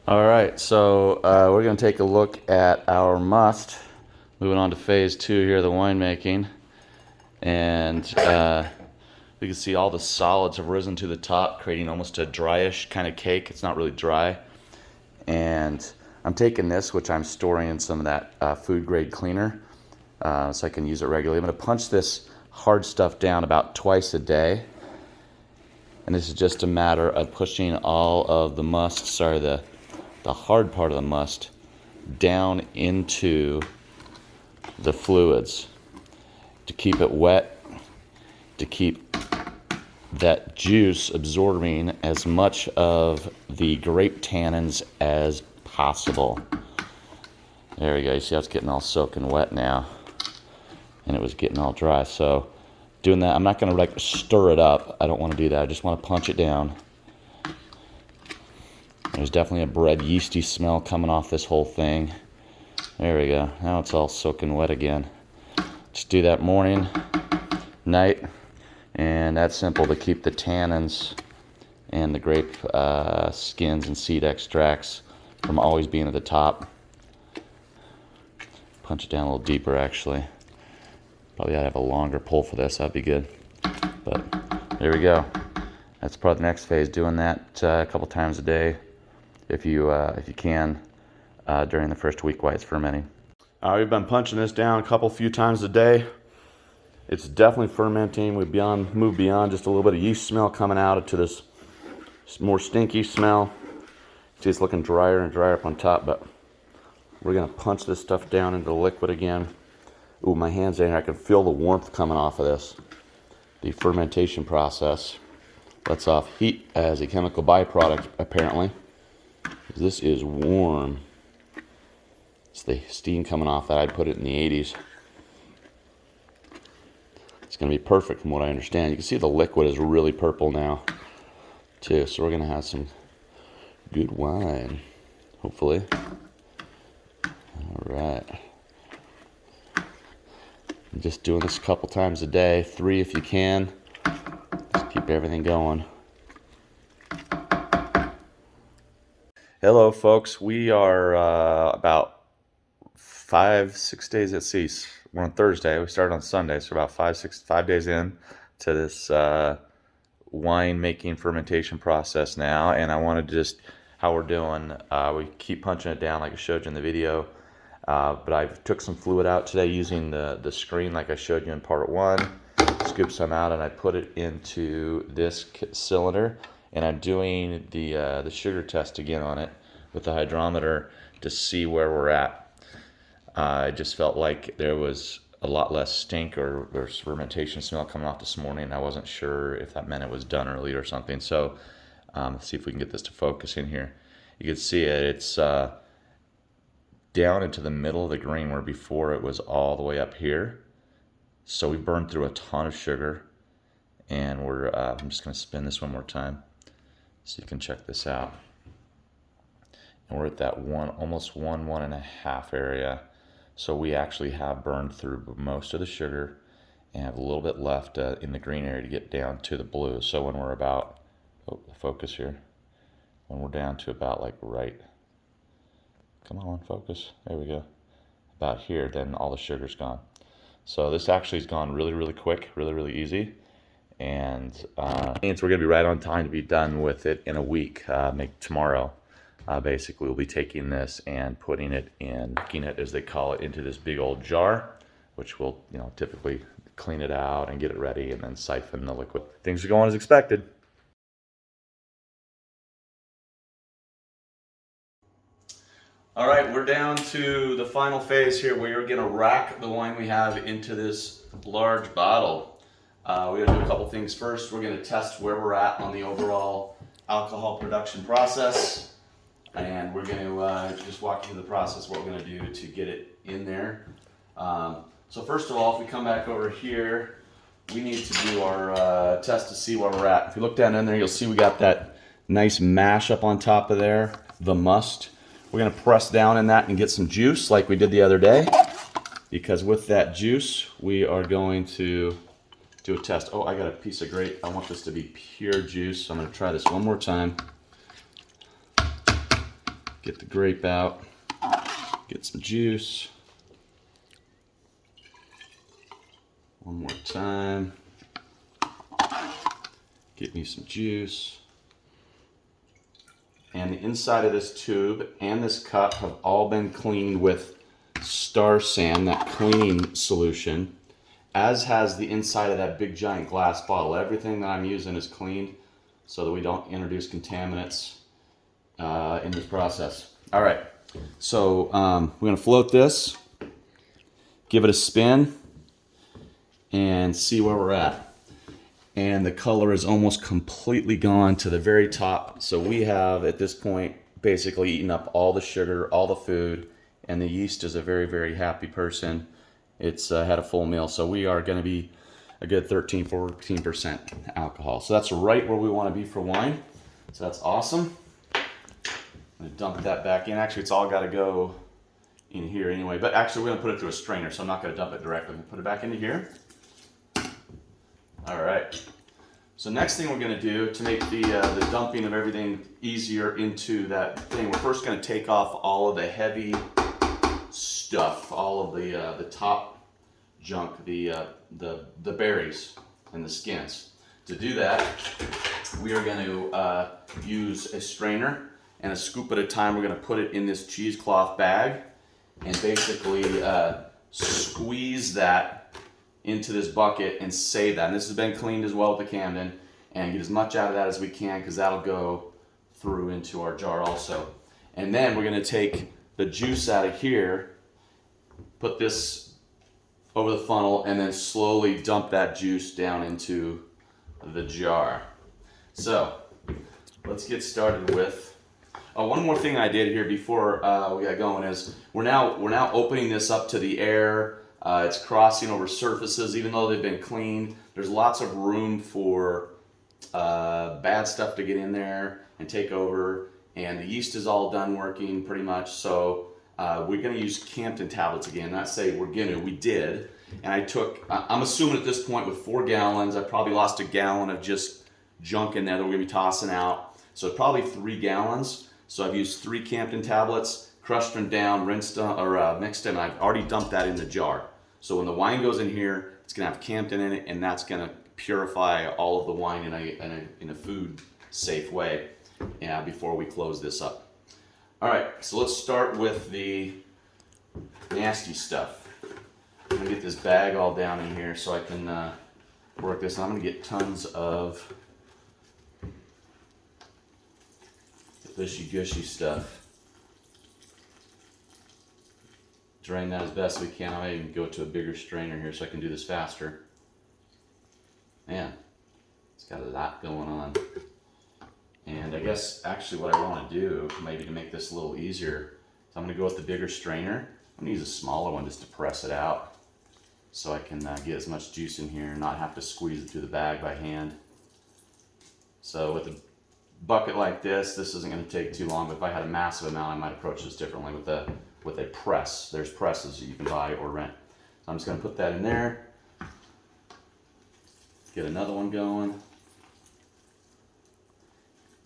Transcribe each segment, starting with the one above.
All right, so we're going to take a look at our must. Moving on to phase 2 here, the winemaking. And we can see all the solids have risen to the top, creating almost a dryish kind of cake. It's not really dry. And I'm taking this, which I'm storing in some of that food grade cleaner, so I can use it regularly. I'm going to punch this hard stuff down about twice a day. And this is just a matter of pushing all of the must, the hard part of the must, down into the fluids to keep it wet, to keep that juice absorbing as much of the grape tannins as possible. There we go. You see how it's getting all soaking wet now, and it was getting all dry. So doing that, I'm not going to like stir it up. I don't want to do that. I just want to punch it down. There's definitely a bread yeasty smell coming off this whole thing. There we go. Now it's all soaking wet again. Just do that morning, night, and that's simple to keep the tannins and the grape skins and seed extracts from always being at the top. Punch it down a little deeper, actually. Probably ought to have a longer pull for this. That'd be good. But there we go. That's probably the next phase. Doing that a couple times a day, if you can, during the first week while it's fermenting. We've been punching this down a few times a day. It's definitely fermenting. We've moved beyond just a little bit of yeast smell coming out to this more stinky smell. See, it's looking drier and drier up on top, but we're gonna punch this stuff down into the liquid again. Ooh, my hand's in here. I can feel the warmth coming off of this. The fermentation process lets off heat as a chemical byproduct, apparently. This is warm. It's the steam coming off that. I'd put it in the 80s. It's going to be perfect from what I understand. You can see the liquid is really purple now, too. So we're going to have some good wine, hopefully. All right. I'm just doing this a couple times a day, 3 if you can. Just keep everything going. Hello, folks. We are about 5-6 days at sea. We're on Thursday. We started on Sunday, so about 5 days in to this wine making fermentation process now. And I wanted to just how we're doing. We keep punching it down like I showed you in the video. But I took some fluid out today using the screen like I showed you in part 1. Scooped some out and I put it into this cylinder. And I'm doing the sugar test again on it with the hydrometer to see where we're at. I just felt like there was a lot less stink or fermentation smell coming off this morning. I wasn't sure if that meant it was done early or something. So let's see if we can get this to focus in here. You can see it. It's down into the middle of the grain where before it was all the way up here. So we burned through a ton of sugar. And I'm just going to spin this one more time so you can check this out. And we're at that almost 1.5 area. So we actually have burned through most of the sugar and have a little bit left in the green area to get down to the blue. So when we're about, focus here, when we're down to about like right, come on, focus, there we go, about here, then all the sugar's gone. So this actually has gone really, really quick, really, really easy. And so we're going to be right on time to be done with it in a week, tomorrow. Basically, we'll be taking this and putting it in, making it, as they call it, into this big old jar, which we'll, typically clean it out and get it ready and then siphon the liquid. Things are going as expected. All right, we're down to the final phase here where you're going to rack the wine we have into this large bottle. We're going to do a couple things first. We're going to test where we're at on the overall alcohol production process. And we're going to just walk you through the process, what we're going to do to get it in there. So first of all, if we come back over here, we need to do our test to see where we're at. If you look down in there, you'll see we got that nice mash up on top of there, the must. We're going to press down in that and get some juice like we did the other day. Because with that juice, we are going to do a test. Oh, I got a piece of grape. I want this to be pure juice, so I'm going to try this one more time. Get the grape out, get some juice. One more time. Get me some juice. And the inside of this tube and this cup have all been cleaned with Star San, that cleaning solution, as has the inside of that big giant glass bottle. Everything that I'm using is cleaned so that we don't introduce contaminants in this process. All right, so we're gonna float this, give it a spin, and see where we're at. And the color is almost completely gone to the very top. So we have, at this point, basically eaten up all the sugar, all the food, and the yeast is a very, very happy person. It's had a full meal. So we are going to be a good 13, 14% alcohol. So that's right where we want to be for wine. So that's awesome. I'm going to dump that back in. Actually, it's all got to go in here anyway. But actually, we're going to put it through a strainer, so I'm not going to dump it directly. We'll put it back into here. All right, so next thing we're gonna do to make the dumping of everything easier into that thing, we're first gonna take off all of the heavy stuff, all of the top junk, the berries and the skins. To do that, we are gonna use a strainer and a scoop at a time. We're gonna put it in this cheesecloth bag and basically squeeze that into this bucket and save that. And this has been cleaned as well with the Camden, and get as much out of that as we can because that'll go through into our jar also. And then we're gonna take the juice out of here, put this over the funnel, and then slowly dump that juice down into the jar. So let's get started with, one more thing I did here before we got going is we're now opening this up to the air. It's crossing over surfaces, even though they've been cleaned. There's lots of room for bad stuff to get in there and take over. And the yeast is all done working pretty much. So we're going to use Campton tablets again. Not say we're going to, we did. And I'm assuming at this point with 4 gallons, I probably lost a gallon of just junk in there that we're going to be tossing out. So probably 3 gallons. So I've used 3 Campton tablets, crushed them down, rinsed them, or mixed them. I've already dumped that in the jar. So when the wine goes in here, it's gonna have Campton in it, and that's gonna purify all of the wine in a food safe way before we close this up. All right, so let's start with the nasty stuff. I'm gonna get this bag all down in here so I can work this. I'm gonna get tons of fishy gushy stuff. Drain that as best we can. I might even go to a bigger strainer here so I can do this faster. Man, it's got a lot going on. And I guess actually what I want to do, maybe to make this a little easier, is I'm going to go with the bigger strainer. I'm going to use a smaller one just to press it out so I can get as much juice in here and not have to squeeze it through the bag by hand. So with a bucket like this isn't going to take too long, but if I had a massive amount, I might approach this differently with a press. There's presses that you can buy or rent. So I'm just going to put that in there. Get another one going.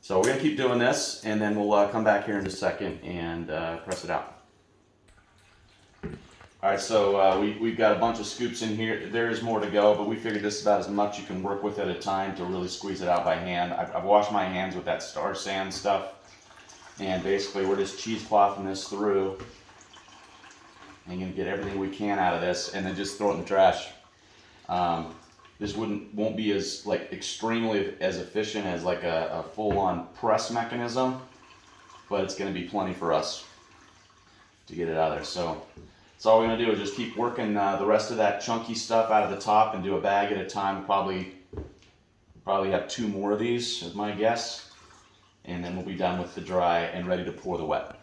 So we're going to keep doing this, and then we'll come back here in a second and press it out. All right, so we've got a bunch of scoops in here. There's more to go, but we figured this is about as much you can work with at a time to really squeeze it out by hand. I've washed my hands with that Star San stuff, and basically we're just cheeseclothing this through and going to get everything we can out of this, and then just throw it in the trash. This won't be as extremely as efficient as like a full-on press mechanism, but it's going to be plenty for us to get it out of there. So all we're going to do is just keep working the rest of that chunky stuff out of the top and do a bag at a time. Probably have 2 more of these, is my guess, and then we'll be done with the dry and ready to pour the wet.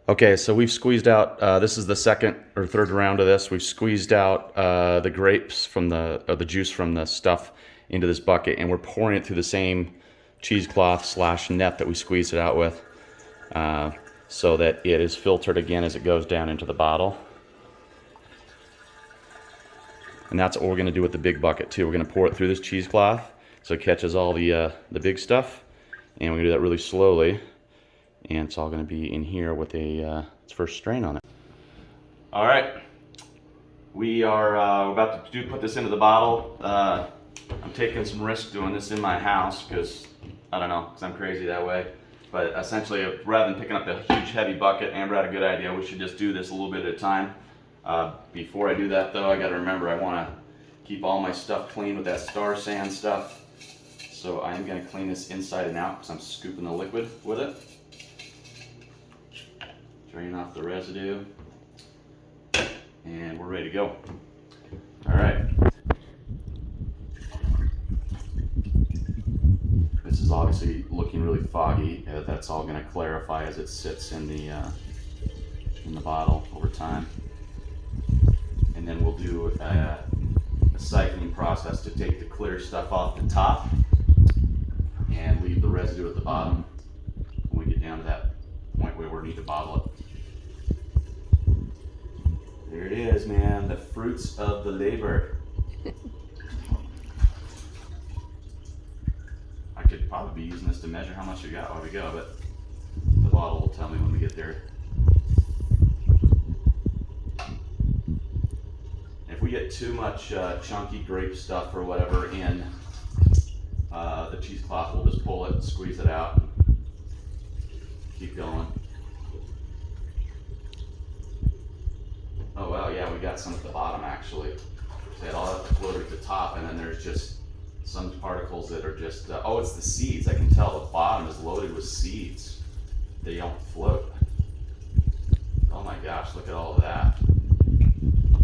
Okay, so we've squeezed out, this is the second or third round of this. We've squeezed out the grapes from the juice from the stuff into this bucket, and we're pouring it through the same cheesecloth / net that we squeezed it out with, so that it is filtered again as it goes down into the bottle. And that's what we're going to do with the big bucket too. We're going to pour it through this cheesecloth so it catches all the big stuff, and we're going to do that really slowly. and it's all going to be in here with its first strain on it. All right, we're about to put this into the bottle. I'm taking some risk doing this in my house because I don't know, because I'm crazy that way. But essentially, rather than picking up a huge heavy bucket, Amber had a good idea. We should just do this a little bit at a time. Before I do that though, I got to remember I want to keep all my stuff clean with that Star Sand stuff. So I am going to clean this inside and out because I'm scooping the liquid with it. Drain off the residue. And we're ready to go. All right. This is obviously looking really foggy. That's all going to clarify as it sits in the bottle over time. And then we'll do a siphoning process to take the clear stuff off the top and leave the residue at the bottom when we get down to that point where we need to bottle it. There it is, man, the fruits of the labor. I could probably be using this to measure how much we got while we go, but the bottle will tell me when we get there. If we get too much chunky grape stuff or whatever in the cheesecloth, we'll just pull it, squeeze it out, keep going. Oh wow, yeah, we got some at the bottom actually. So it all have to float at the top, and then there's just some particles that are just, oh, it's the seeds. I can tell the bottom is loaded with seeds. They don't float. Oh my gosh, look at all of that.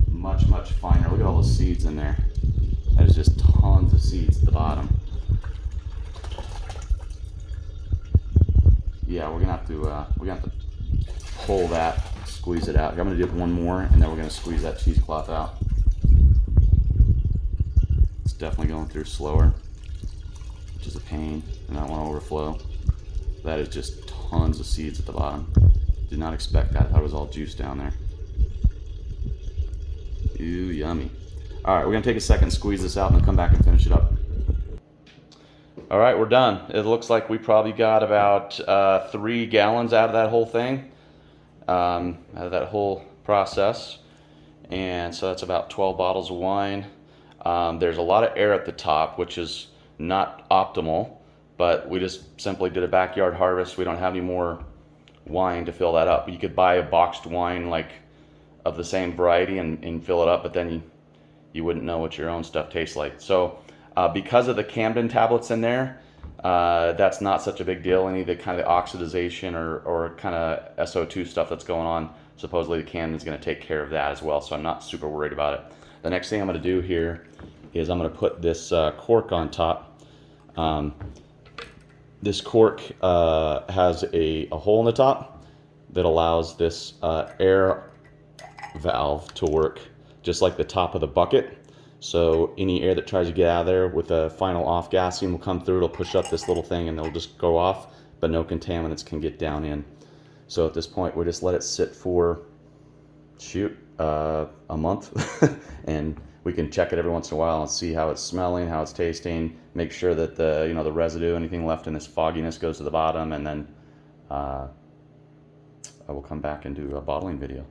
Much, much finer. Look at all the seeds in there. There's just tons of seeds at the bottom. Yeah, we're gonna have to pull that, squeeze it out. I'm gonna do one more, and then we're gonna squeeze that cheesecloth out. It's definitely going through slower, which is a pain, and I don't want to overflow. That is just tons of seeds at the bottom. Did not expect that. I thought it was all juice down there. Ooh, yummy. All right, we're gonna take a second, squeeze this out, and then come back and finish it up. All right, we're done. It looks like we probably got about 3 gallons out of that whole thing, out of that whole process. And so that's about 12 bottles of wine. There's a lot of air at the top, which is not optimal, but we just simply did a backyard harvest. We don't have any more wine to fill that up. You could buy a boxed wine like of the same variety and fill it up, but then you wouldn't know what your own stuff tastes like. So because of the Camden tablets in there, that's not such a big deal. Any of the kind of oxidization or kind of SO2 stuff that's going on, supposedly the Camden's going to take care of that as well, so I'm not super worried about it. The next thing I'm going to do here is I'm going to put this cork on top. This cork has a hole in the top that allows this air valve to work just like the top of the bucket. So any air that tries to get out of there with a final off gassing will come through. It'll push up this little thing and it'll just go off, but no contaminants can get down in. So at this point, we'll just let it sit for, a month, and we can check it every once in a while and see how it's smelling, how it's tasting, make sure that the residue, anything left in this fogginess goes to the bottom, and then I will come back and do a bottling video.